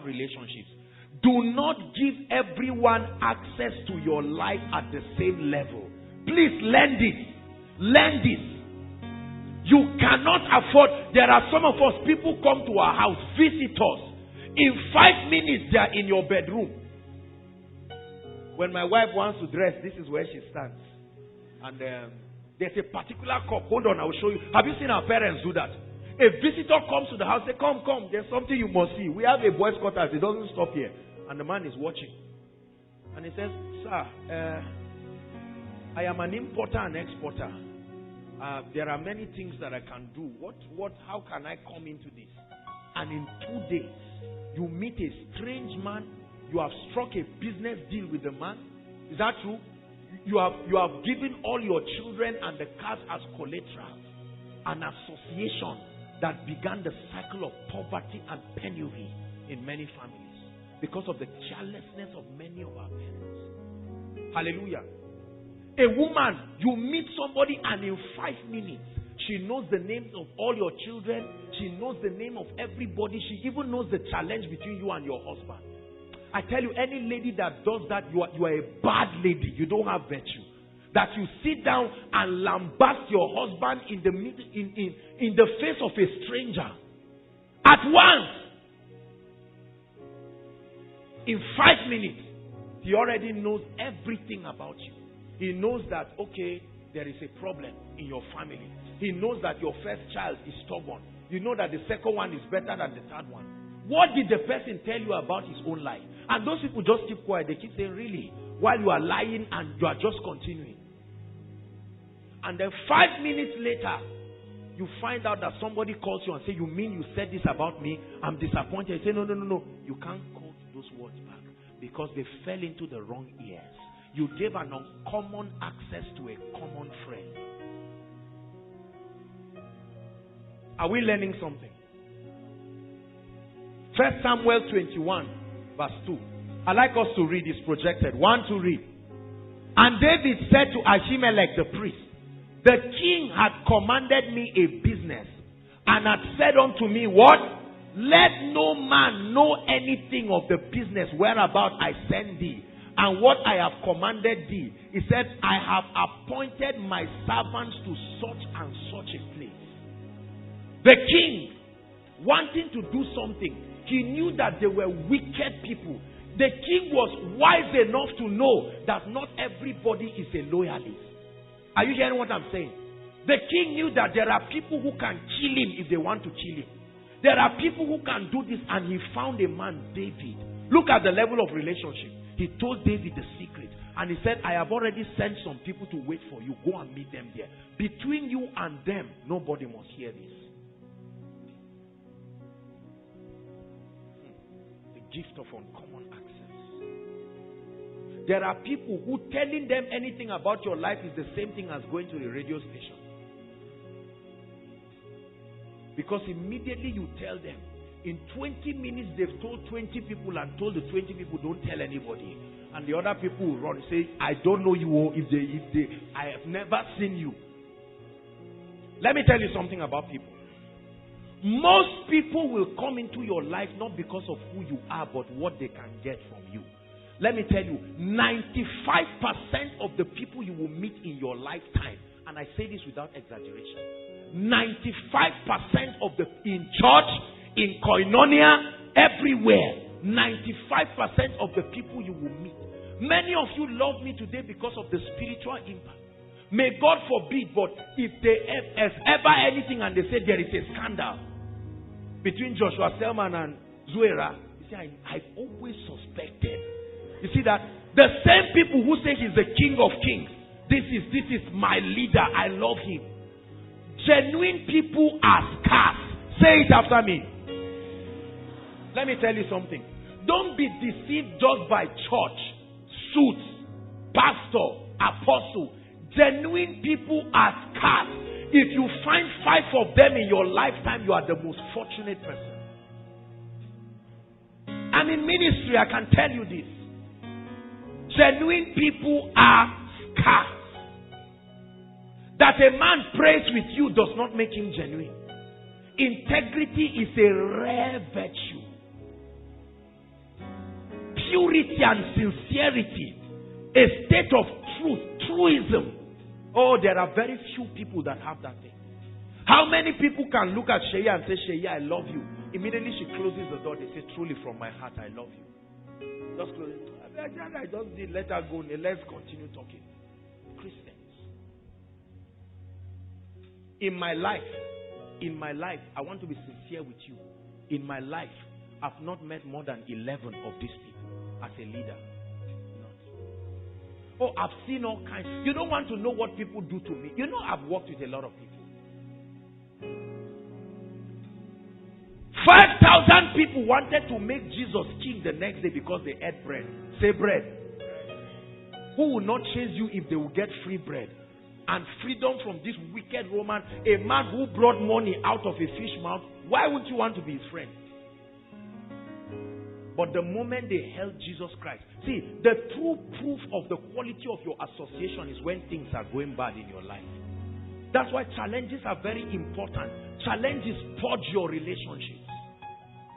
relationships. Do not give everyone access to your life at the same level. Please learn this. Learn this. You cannot afford. There are some of us, people come to our house, visitors. In 5 minutes, they are in your bedroom. When my wife wants to dress, this is where she stands. And there's a particular cup. Hold on, I will show you. Have you seen our parents do that? A visitor comes to the house, say, come, there's something you must see. We have a boys' quarters, it doesn't stop here. And the man is watching. And he says, sir, I am an importer and exporter. There are many things that I can do. How can I come into this? And in 2 days, you meet a strange man. You have struck a business deal with the man. Is that true? You have given all your children and the cars as collateral. An association that began the cycle of poverty and penury in many families because of the carelessness of many of our parents. Hallelujah. A woman, you meet somebody and in 5 minutes, she knows the names of all your children. She knows the name of everybody. She even knows the challenge between you and your husband. I tell you, any lady that does that, you are a bad lady. You don't have virtue. That you sit down and lambast your husband in the face of a stranger. At once. In 5 minutes, he already knows everything about you. He knows that, okay, there is a problem in your family. He knows that your first child is stubborn. You know that the second one is better than the third one. What did the person tell you about his own life? And those people just keep quiet. They keep saying, really? While you are lying and you are just continuing. And then 5 minutes later, you find out that somebody calls you and says, you mean you said this about me? I'm disappointed. You say, no. You can't quote those words back because they fell into the wrong ears. You gave an uncommon access to a common friend. Are we learning something? 1 Samuel 21 verse 2. I like us to read. It's projected. 1 to read. And David said to Ahimelech the priest, the king had commanded me a business and had said unto me, what? Let no man know anything of the business whereabout I send thee and what I have commanded thee. He said, I have appointed my servants to such and such a place. The king, wanting to do something, he knew that they were wicked people. The king was wise enough to know that not everybody is a loyalist. Are you hearing what I'm saying? The king knew that there are people who can kill him if they want to kill him. There are people who can do this, and he found a man, David. Look at the level of relationship. He told David the secret. And he said, I have already sent some people to wait for you. Go and meet them there. Between you and them, nobody must hear this. The gift of uncommon access. There are people who telling them anything about your life is the same thing as going to a radio station. Because immediately you tell them, in 20 minutes they've told 20 people and told the 20 people don't tell anybody. And the other people will run and say, I don't know you, I have never seen you. Let me tell you something about people. Most people will come into your life not because of who you are, but what they can get from you. Let me tell you, 95% of the people you will meet in your lifetime, and I say this without exaggeration, 95% of in church, in koinonia, everywhere, 95% of the people you will meet. Many of you love me today because of the spiritual impact. May God forbid, but if ever anything and they say there is a scandal between Joshua Selman and Zuera, you see, I've always suspected. You see that? The same people who say he's the King of Kings, this is my leader, I love him. Genuine people are scarce. Say it after me. Let me tell you something. Don't be deceived just by church, suits, pastor, apostle. Genuine people are scarce. If you find 5 of them in your lifetime, you are the most fortunate person. And in ministry, I can tell you this. Genuine people are scarce. That a man prays with you does not make him genuine. Integrity is a rare virtue. purity and sincerity, a state of truth, truism. Oh, there are very few people that have that thing. How many people can look at Sheya and say, Sheya, I love you. Immediately she closes the door, they say, truly from my heart, I love you. Just close it. I just did, let her go. Let's continue talking. Christians. In my life, I want to be sincere with you. In my life, I've not met more than 11 of these people as a leader. Not. Oh, I've seen all kinds. You don't want to know what people do to me. You know, I've worked with a lot of people. 5,000 people wanted to make Jesus king the next day because they ate bread. Say bread. Who will not chase you if they will get free bread? And freedom from this wicked Roman, a man who brought money out of a fish mouth. Why would you want to be his friend? But the moment they held Jesus Christ, see, the true proof of the quality of your association is when things are going bad in your life. That's why challenges are very important. Challenges forge your relationships.